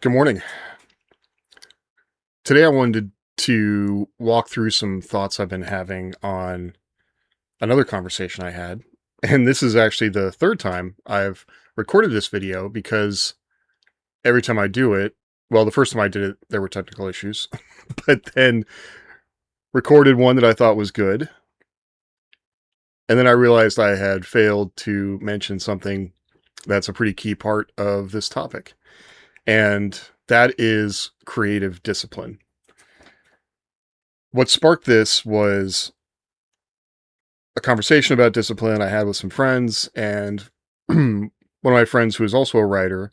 Good morning. Today I wanted to walk through some thoughts I've been having on another conversation I had. And this is actually the third time I've recorded this video because every time I do it, well, the first time I did it, there were technical issues, but then recorded one that I thought was good. And then I realized I had failed to mention something that's a pretty key part of this topic. And that is creative discipline. What sparked this was a conversation about discipline I had with some friends, and one of my friends who is also a writer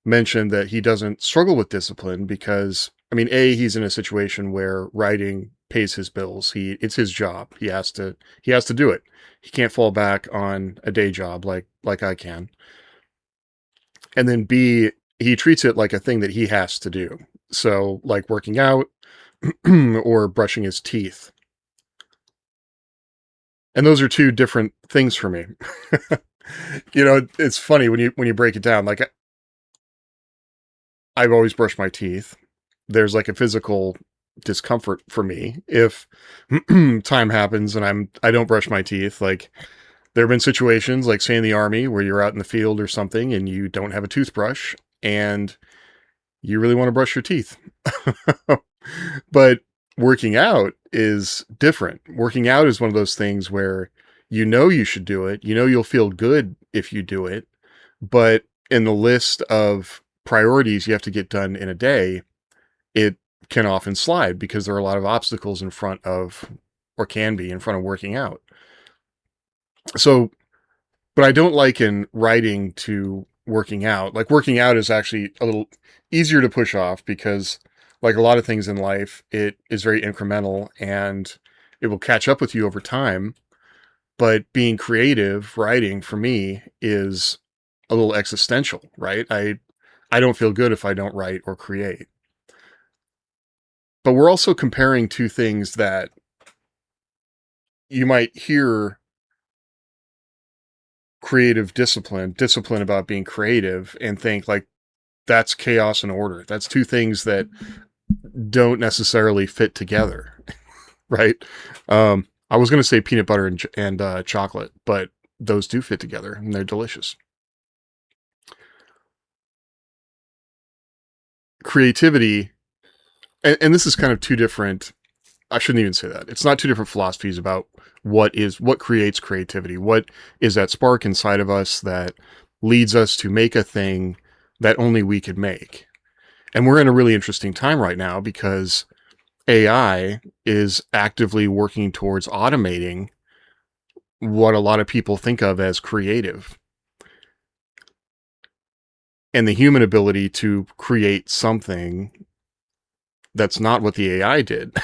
mentioned that he doesn't struggle with discipline because, I mean, he's in a situation where writing pays his bills. It's his job. He has to do it. He can't fall back on a day job like I can. And then B, he treats it like a thing that he has to do. So like working out or brushing his teeth. And those are two different things for me. It's funny when you break it down. Like I've always brushed my teeth. There's like a physical discomfort for me if time happens and I don't brush my teeth. Like there have been situations like say in the army where you're out in the field or something and you don't have a toothbrush and you really want to brush your teeth. But working out is different. Working out is one of those things where you should do it. You'll feel good if you do it. But in the list of priorities you have to get done in a day, it can often slide because there are a lot of obstacles in front of, or can be in front of working out. So, but I don't liken writing to working out. Like working out is actually a little easier to push off because like a lot of things in life, it is very incremental and it will catch up with you over time. But being creative, writing for me is a little existential, right? I don't feel good if I don't write or create. But we're also comparing two things that you might hear creative discipline about being creative and think like that's chaos and order. That's two things that don't necessarily fit together, right? I was going to say peanut butter and chocolate, but those do fit together and they're delicious. Creativity, and this is kind of two different, I shouldn't even say that. It's not two different philosophies about what creates creativity. What is that spark inside of us that leads us to make a thing that only we could make? And we're in a really interesting time right now because AI is actively working towards automating what a lot of people think of as creative. And the human ability to create something that's not what the AI did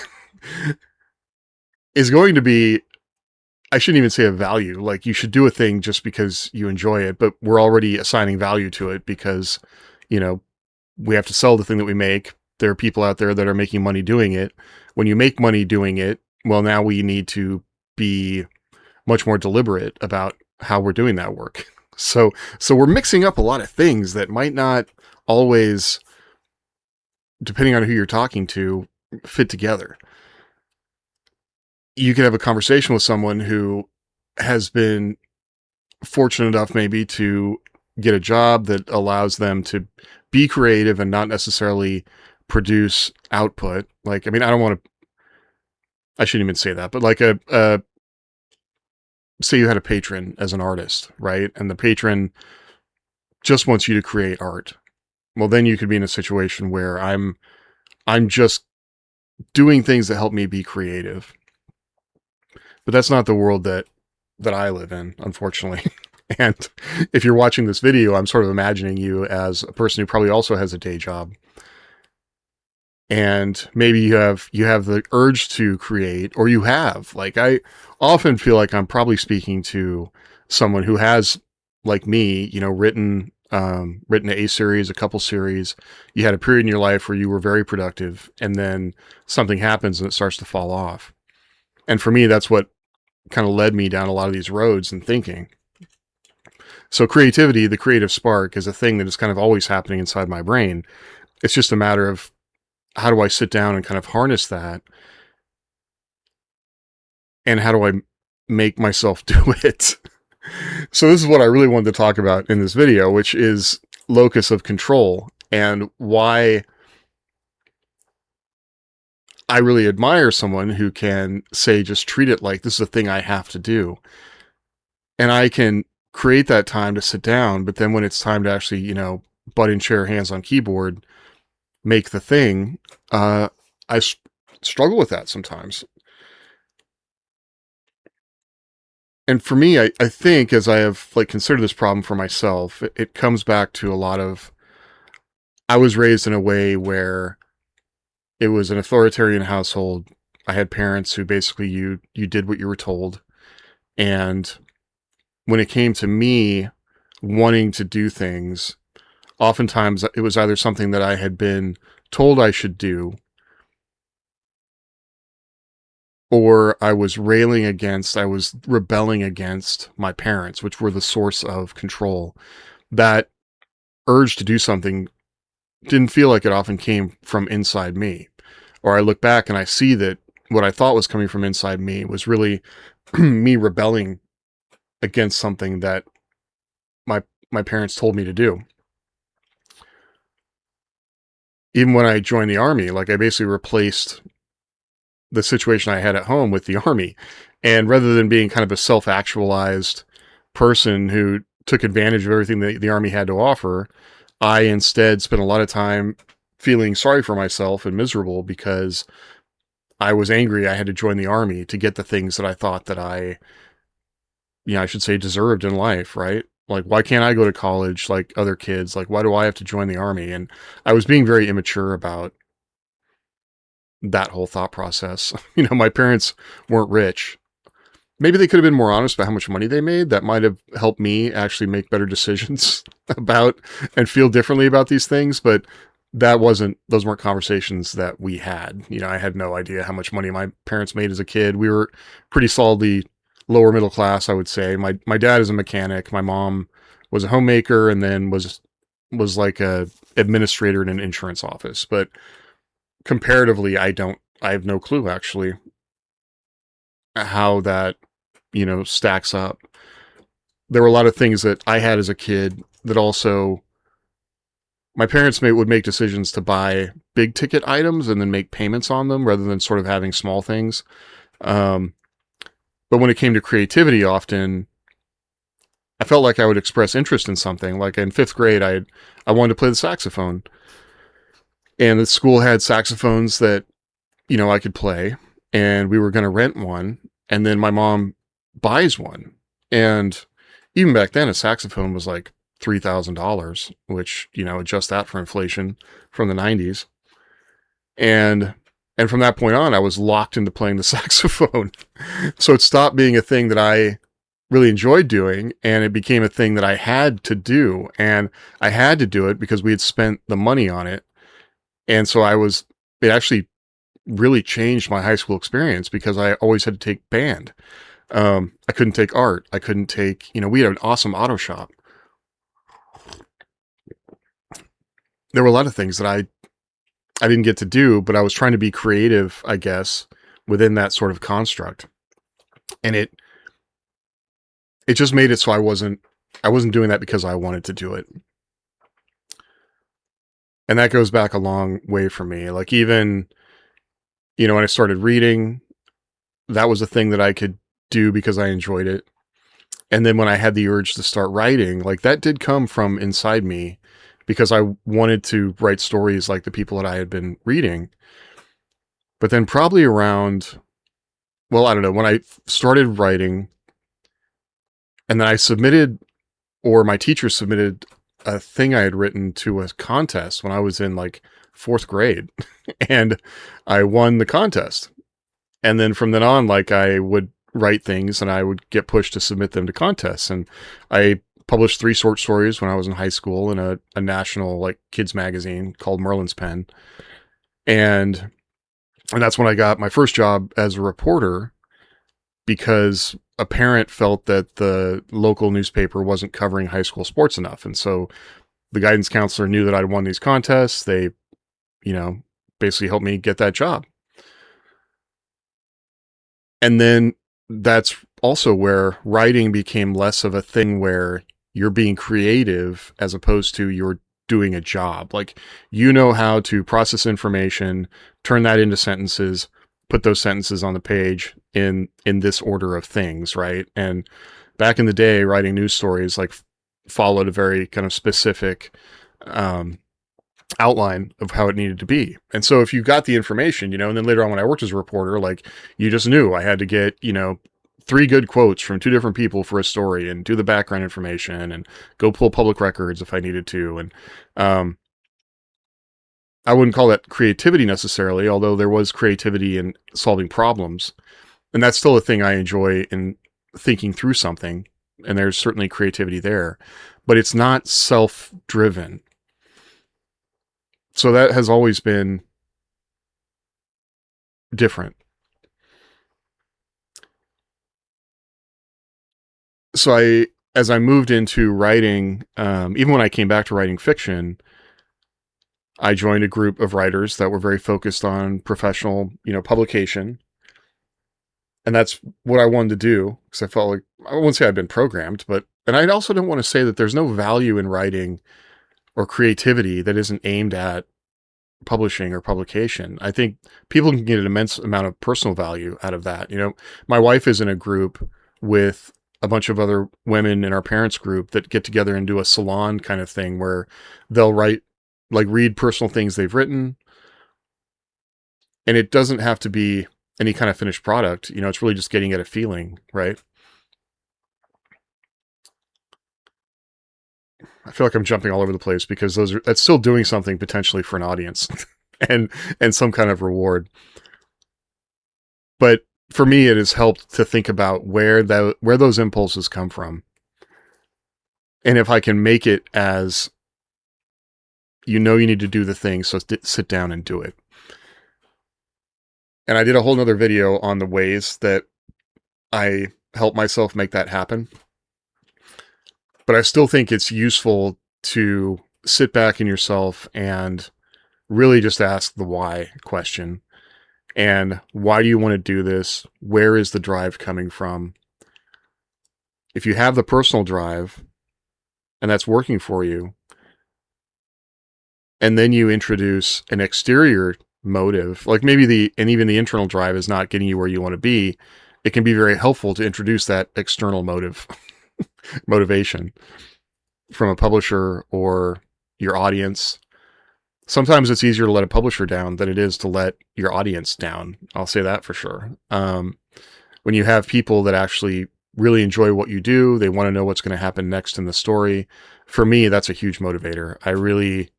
is going to be, I shouldn't even say a value. Like you should do a thing just because you enjoy it, but we're already assigning value to it because, we have to sell the thing that we make. There are people out there that are making money doing it. When you make money doing it, well, now we need to be much more deliberate about how we're doing that work. So we're mixing up a lot of things that might not always, depending on who you're talking to, fit together. You could have a conversation with someone who has been fortunate enough maybe to get a job that allows them to be creative and not necessarily produce output. Like, I mean, I shouldn't even say that, but like say you had a patron as an artist, right? And the patron just wants you to create art. Well, then you could be in a situation where I'm just doing things that help me be creative. But that's not the world that I live in, unfortunately. And if you're watching this video, I'm sort of imagining you as a person who probably also has a day job. And maybe you have the urge to create, or you have, like, I often feel like I'm probably speaking to someone who has, like me, written a series, a couple series. You had a period in your life where you were very productive, and then something happens and it starts to fall off. And for me, that's what kind of led me down a lot of these roads and thinking. So creativity, the creative spark, is a thing that is kind of always happening inside my brain. It's just a matter of how do I sit down and kind of harness that, and how do I make myself do it? So this is what I really wanted to talk about in this video, which is locus of control, and why I really admire someone who can say, just treat it like this is a thing I have to do. And I can create that time to sit down, but then when it's time to actually, butt in chair, hands on keyboard, make the thing, I struggle with that sometimes. And for me, I think, as I have considered this problem for myself, it comes back to a lot of, I was raised in a way where it was an authoritarian household. I had parents who basically you did what you were told. And when it came to me wanting to do things, oftentimes it was either something that I had been told I should do, or I was rebelling against my parents, which were the source of control. That urge to do something didn't feel like it often came from inside me. Or I look back and I see that what I thought was coming from inside me was really me rebelling against something that my parents told me to do. Even when I joined the Army, I basically replaced the situation I had at home with the Army. And rather than being kind of a self-actualized person who took advantage of everything that the Army had to offer, I instead spent a lot of time feeling sorry for myself and miserable because I was angry I had to join the Army to get the things that I thought that I should say deserved in life, right? Why can't I go to college like other kids? Why do I have to join the Army? And I was being very immature about that whole thought process. My parents weren't rich. Maybe they could have been more honest about how much money they made. That might have helped me actually make better decisions about and feel differently about these things. But those weren't conversations that we had. I had no idea how much money my parents made as a kid. We were pretty solidly lower middle class, I would say. My dad is a mechanic. My mom was a homemaker and then was like a administrator in an insurance office. But comparatively, I have no clue actually how that, stacks up. There were a lot of things that I had as a kid that also my parents would make decisions to buy big ticket items and then make payments on them rather than sort of having small things. But when it came to creativity, often I felt like I would express interest in something. Like in 5th grade, I wanted to play the saxophone, and the school had saxophones that, I could play, and we were going to rent one. And then my mom buys one. And even back then, a saxophone was like $3,000, which, adjust that for inflation from the 90s. And from that point on, I was locked into playing the saxophone. So it stopped being a thing that I really enjoyed doing, and it became a thing that I had to do. And I had to do it because we had spent the money on it. And so it actually really changed my high school experience because I always had to take band. I couldn't take art. I couldn't take, we had an awesome auto shop. There were a lot of things that I didn't get to do, but I was trying to be creative, I guess, within that sort of construct. And it just made it so I wasn't doing that because I wanted to do it. And that goes back a long way for me. Even, when I started reading, that was a thing that I could do because I enjoyed it. And then when I had the urge to start writing, that did come from inside me because I wanted to write stories like the people that I had been reading. But then probably around, I don't know, when I started writing, and then I submitted, or my teacher submitted a thing I had written to a contest when I was in 4th grade, and I won the contest. And then from then on, I would write things and I would get pushed to submit them to contests. And I published 3 short stories when I was in high school in a national kids magazine called Merlin's Pen. And that's when I got my first job as a reporter, because a parent felt that the local newspaper wasn't covering high school sports enough. And so the guidance counselor knew that I'd won these contests. They, you know, basically helped me get that job. And then that's also where writing became less of a thing where you're being creative as opposed to you're doing a job. Like, you know how to process information, turn that into sentences, put those sentences on the page in this order of things, right? And back in the day, writing news stories like followed a very kind of specific outline of how it needed to be. And so if you got the information, and then later on when I worked as a reporter, like, you just knew I had to get, 3 good quotes from 2 different people for a story and do the background information and go pull public records if I needed to. And I wouldn't call that creativity necessarily, although there was creativity in solving problems. And that's still a thing I enjoy in thinking through something. And there's certainly creativity there, but it's not self-driven. So that has always been different. So as I moved into writing, even when I came back to writing fiction, I joined a group of writers that were very focused on professional, publication. And that's what I wanted to do, because I felt like, I wouldn't say I've been programmed, and I also don't want to say that there's no value in writing or creativity that isn't aimed at publishing or publication. I think people can get an immense amount of personal value out of that. My wife is in a group with a bunch of other women in our parents group that get together and do a salon kind of thing where they'll read personal things they've written. And it doesn't have to be any kind of finished product. It's really just getting at a feeling, right? I feel like I'm jumping all over the place because that's still doing something potentially for an audience and some kind of reward. But for me, it has helped to think about where those impulses come from. And if I can make it as, you need to do the thing, so sit down and do it. And I did a whole nother video on the ways that I help myself make that happen. But I still think it's useful to sit back in yourself and really just ask the why question. And why do you want to do this? Where is the drive coming from? If you have the personal drive and that's working for you, and then you introduce an exterior motive, like maybe even the internal drive is not getting you where you want to be, it can be very helpful to introduce that external motivation from a publisher or your audience. Sometimes it's easier to let a publisher down than it is to let your audience down. I'll say that for sure. When you have people that actually really enjoy what you do, they want to know what's going to happen next in the story. For me, that's a huge motivator. I really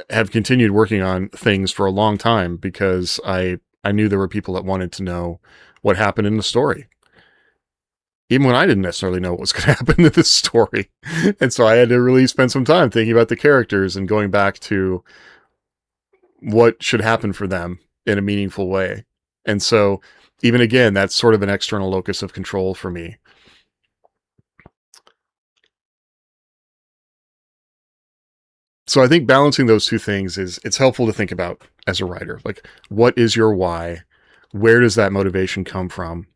have continued working on things for a long time because I knew there were people that wanted to know what happened in the story, even when I didn't necessarily know what was going to happen in this story. And so I had to really spend some time thinking about the characters and going back to what should happen for them in a meaningful way. And so even again, that's sort of an external locus of control for me. So I think balancing those two things it's helpful to think about as a writer. Like, what is your why? Where does that motivation come from?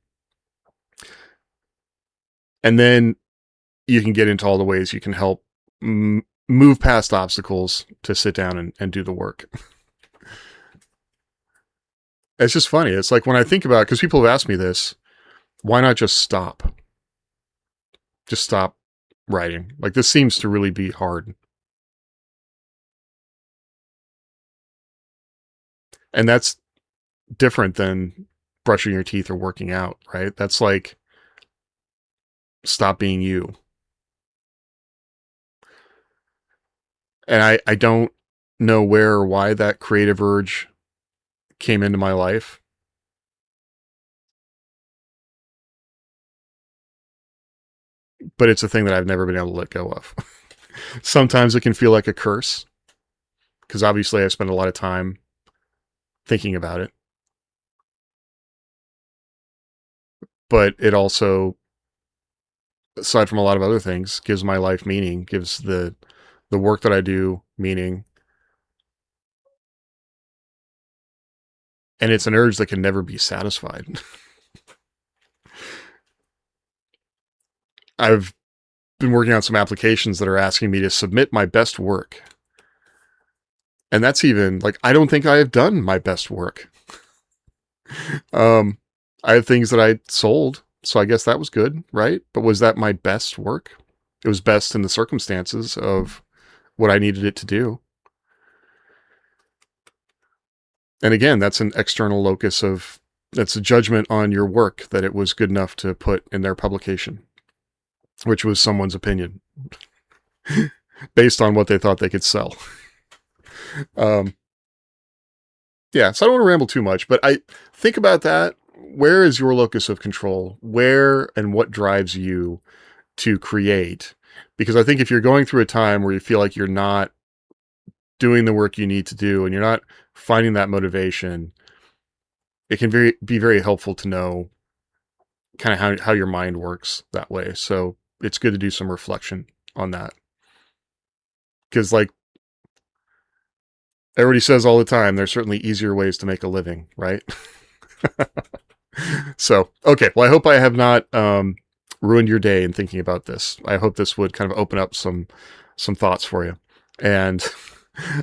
And then you can get into all the ways you can help move past obstacles to sit down and do the work. It's just funny. It's like when I think about it, because people have asked me this, why not just stop? Just stop writing. Like, this seems to really be hard. And that's different than brushing your teeth or working out, right? That's like, stop being you. And I don't know where or why that creative urge came into my life. But it's a thing that I've never been able to let go of. Sometimes it can feel like a curse, because obviously I spend a lot of time thinking about it. but it also, aside from a lot of other things, gives my life meaning, gives the work that I do meaning. And it's an urge that can never be satisfied. I've been working on some applications that are asking me to submit my best work. And that's even like, I don't think I have done my best work. I have things that I sold, so I guess that was good, right? But was that my best work? It was best in the circumstances of what I needed it to do. And again, that's an external locus of, that's a judgment on your work that it was good enough to put in their publication, which was someone's opinion based on what they thought they could sell. Yeah, so I don't want to ramble too much, but I think about that. Where is your locus of control? Where and what drives you to create? Because I think if you're going through a time where you feel like you're not doing the work you need to do and you're not finding that motivation, it can be very helpful to know kind of how your mind works that way. So it's good to do some reflection on that. Because like everybody says all the time, there's certainly easier ways to make a living, right? So, okay. Well, I hope I have not ruined your day in thinking about this. I hope this would kind of open up some thoughts for you. And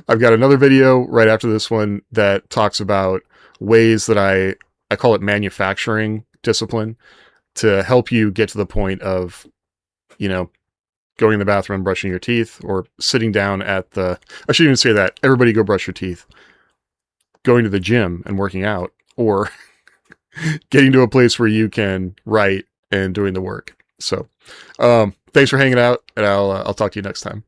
I've got another video right after this one that talks about ways that I call it manufacturing discipline to help you get to the point of, you know, going in the bathroom, brushing your teeth, or sitting down at the, I shouldn't even say that. Everybody go brush your teeth. Going to the gym and working out, or getting to a place where you can write and doing the work. So, thanks for hanging out, and I'll talk to you next time.